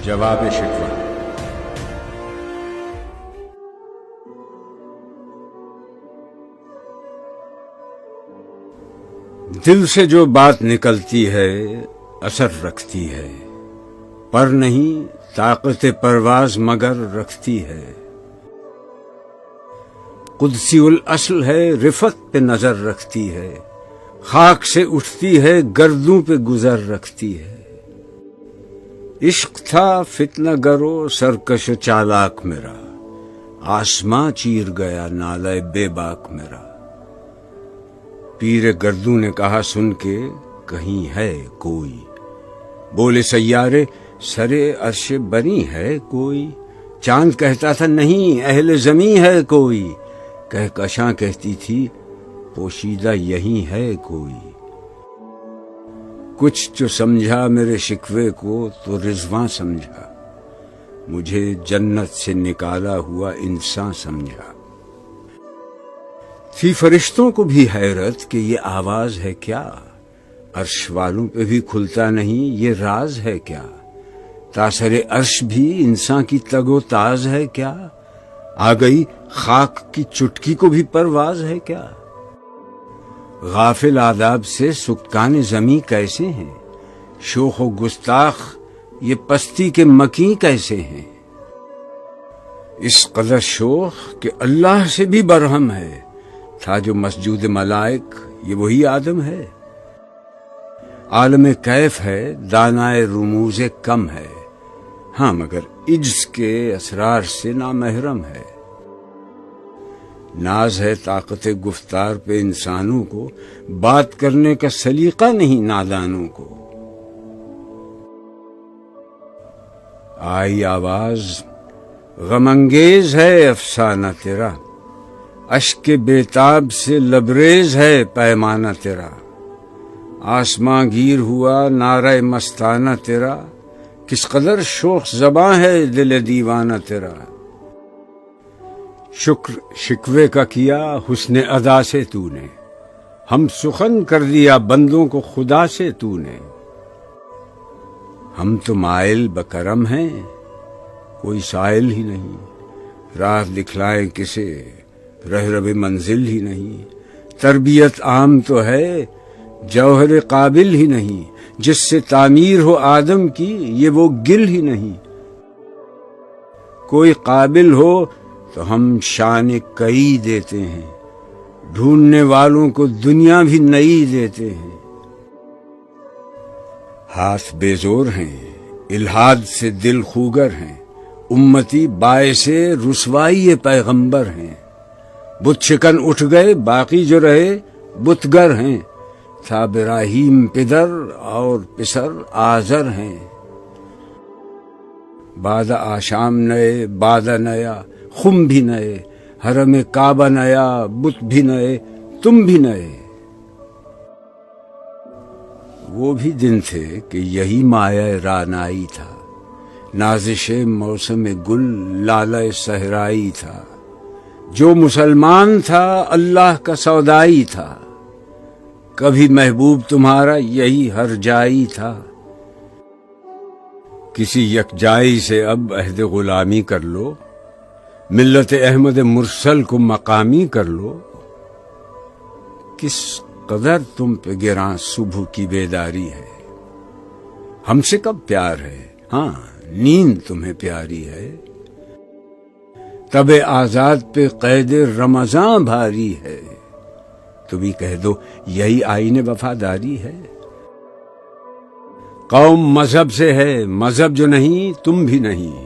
جواب شکوہ۔ دل سے جو بات نکلتی ہے اثر رکھتی ہے، پر نہیں طاقت پرواز مگر رکھتی ہے۔ قدسی الاصل ہے، رفت پہ نظر رکھتی ہے، خاک سے اٹھتی ہے، گردوں پہ گزر رکھتی ہے۔ عشق تھا فتنہ گرو سرکش و چالاک میرا، آسماں چیر گیا نالہ بے باک میرا۔ پیر گردوں نے کہا سن کے کہیں ہے کوئی، بولے سیارے سرے عرش بنی ہے کوئی۔ چاند کہتا تھا نہیں اہل زمیں ہے کوئی، کہکشاں کہتی تھی پوشیدہ یہی ہے کوئی۔ کچھ جو سمجھا میرے شکوے کو تو رضواں سمجھا، مجھے جنت سے نکالا ہوا انسان سمجھا۔ تھی فرشتوں کو بھی حیرت کہ یہ آواز ہے کیا، عرش والوں پہ بھی کھلتا نہیں یہ راز ہے کیا۔ تاثر عرش بھی انسان کی تگ و تاز ہے کیا، آ گئی خاک کی چٹکی کو بھی پرواز ہے کیا۔ غافل آداب سے سکان زمیں کیسے ہیں، شوخ و گستاخ یہ پستی کے مکیں کیسے ہیں۔ اس قدر شوخ کہ اللہ سے بھی برہم ہے، تھا جو مسجود ملائک یہ وہی آدم ہے۔ عالم کیف ہے دانائے رموز کم ہے، ہاں مگر عجز کے اسرار سے نامحرم ہے۔ ناز ہے طاقت گفتار پہ انسانوں کو، بات کرنے کا سلیقہ نہیں نادانوں کو۔ آئی آواز غم انگیز ہے افسانہ تیرا، اشک بےتاب سے لبریز ہے پیمانہ تیرا۔ آسماں گیر ہوا نعرہ مستانہ تیرا، کس قدر شوخ زباں ہے دل دیوانہ تیرا۔ شکر شکوے کا کیا حسن ادا سے تو نے، ہم سخن کر دیا بندوں کو خدا سے تو نے۔ ہم تو مائل بکرم ہیں کوئی سائل ہی نہیں، راہ دکھلائیں کسے رہ رب منزل ہی نہیں۔ تربیت عام تو ہے جوہر قابل ہی نہیں، جس سے تعمیر ہو آدم کی یہ وہ گل ہی نہیں۔ کوئی قابل ہو تو ہم شان کئی دیتے ہیں، ڈھونڈنے والوں کو دنیا بھی نئی دیتے ہیں۔ ہاتھ بے زور ہیں الہاد سے دل خوگر ہیں، امتی باعث رسوائی پیغمبر ہیں۔ بت شکن اٹھ گئے باقی جو رہے بتگر ہیں، تھا ابراہیم پدر اور پسر آزر ہیں۔ بعد آشام نئے بعد نیا خم بھی نئے، حرم کعبہ نیا بت بھی نئے تم بھی نئے۔ وہ بھی دن تھے کہ یہی مایہ رانائی تھا، نازش موسم گل لالہ صحرائی تھا۔ جو مسلمان تھا اللہ کا سودائی تھا، کبھی محبوب تمہارا یہی ہر جائی تھا۔ کسی یکجائی سے اب عہد غلامی کر لو، ملت احمد مرسل کو مقامی کر لو۔ کس قدر تم پہ گراں صبح کی بیداری ہے، ہم سے کب پیار ہے، ہاں نیند تمہیں پیاری ہے۔ تب آزاد پہ قید رمضان بھاری ہے، تو بھی کہہ دو یہی آئین وفاداری ہے۔ قوم مذہب سے ہے مذہب جو نہیں تم بھی نہیں،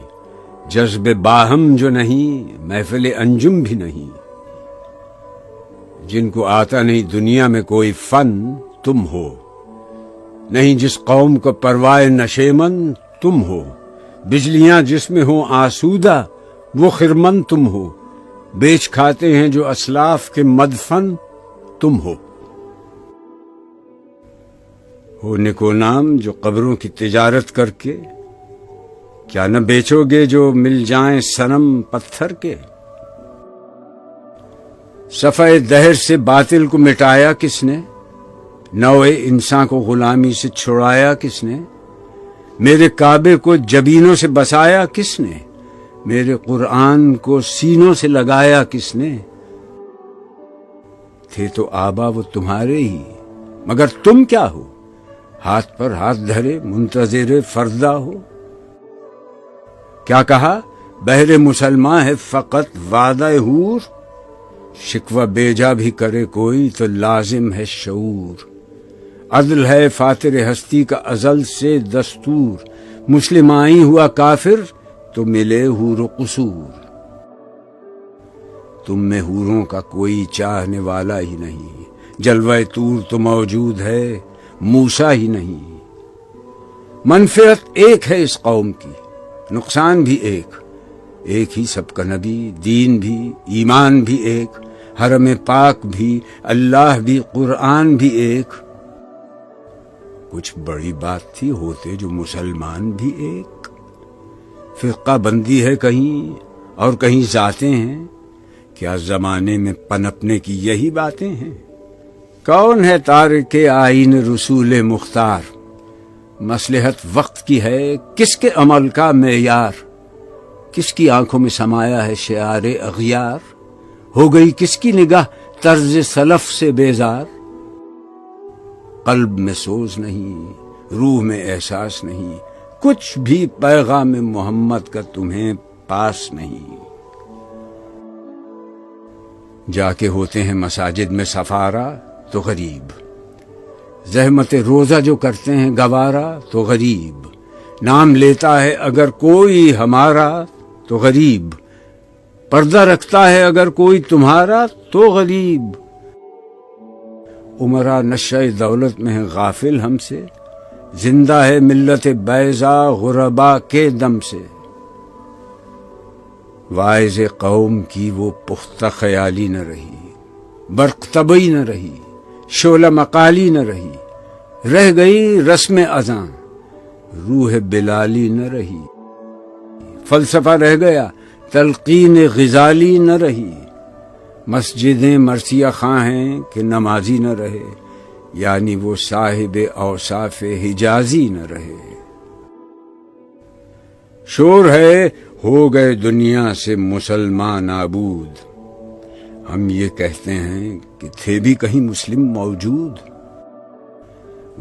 جذب باہم جو نہیں محفل انجم بھی نہیں۔ جن کو آتا نہیں دنیا میں کوئی فن تم ہو، نہیں جس قوم کو پروائے نشیمن تم ہو۔ بجلیاں جس میں ہوں آسودہ وہ خرمن تم ہو، بیچ کھاتے ہیں جو اسلاف کے مدفن تم ہو۔ نکو نام جو قبروں کی تجارت کر کے، کیا نہ بیچو گے جو مل جائیں صنم پتھر کے۔ صفحہ دہر سے باطل کو مٹایا کس نے، نوع انسان کو غلامی سے چھڑایا کس نے۔ میرے کعبے کو جبینوں سے بسایا کس نے؟ میرے قرآن کو سینوں سے لگایا کس نے؟ تھے تو آبا وہ تمہارے ہی، مگر تم کیا ہو؟ ہاتھ پر ہاتھ دھرے منتظر فردا ہو۔ کیا کہا؟ بہر مسلمان ہے فقط وعدہ حور، شکوہ بیجا بھی کرے کوئی تو لازم ہے شعور۔ عدل ہے فاتر ہستی کا ازل سے دستور، مسلم آئی ہوا کافر تو ملے حور و قصور۔ تم میں حوروں کا کوئی چاہنے والا ہی نہیں، جلوہ طور تو موجود ہے موسیٰ ہی نہیں۔ منفعت ایک ہے اس قوم کی، نقصان بھی ایک ہی سب کا نبی، دین بھی ایمان بھی ایک، حرم پاک بھی اللہ بھی قرآن بھی ایک۔ کچھ بڑی بات تھی ہوتے جو مسلمان بھی ایک، فرقہ بندی ہے کہیں اور کہیں ذاتیں ہیں، کیا زمانے میں پنپنے کی یہی باتیں ہیں؟ کون ہے تارک آئین رسول مختار، مصلحت وقت کی ہے کس کے عمل کا معیار، کس کی آنکھوں میں سمایا ہے شعار اغیار، ہو گئی کس کی نگاہ طرز سلف سے بیزار۔ قلب میں سوز نہیں، روح میں احساس نہیں، کچھ بھی پیغام محمد کا تمہیں پاس نہیں۔ جا کے ہوتے ہیں مساجد میں سفارا تو غریب، زحمت روزہ جو کرتے ہیں گوارا تو غریب، نام لیتا ہے اگر کوئی ہمارا تو غریب، پردہ رکھتا ہے اگر کوئی تمہارا تو غریب۔ عمرا نشہ دولت میں ہے غافل ہم سے، زندہ ہے ملت بیضا غربا کے دم سے۔ واعظ قوم کی وہ پختہ خیالی نہ رہی، برق طبعی نہ رہی، شعلہ مقالی نہ رہی، رہ گئی رسم اذاں، روح بلالی نہ رہی، فلسفہ رہ گیا تلقین غزالی نہ رہی، مسجدیں مرثیہ خواں ہیں کہ نمازی نہ رہے، یعنی وہ صاحب اوصاف حجازی نہ رہے۔ شور ہے ہو گئے دنیا سے مسلمان نابود، ہم یہ کہتے ہیں کہ تھے بھی کہیں مسلم موجود،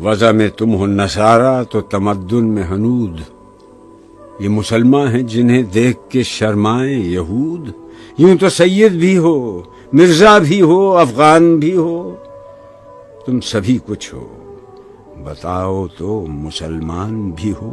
وضع میں تم ہو نصارہ تو تمدن میں ہنود، یہ مسلمان ہیں جنہیں دیکھ کے شرمائیں یہود، یوں تو سید بھی ہو مرزا بھی ہو افغان بھی ہو، تم سبھی کچھ ہو، بتاؤ تو مسلمان بھی ہو۔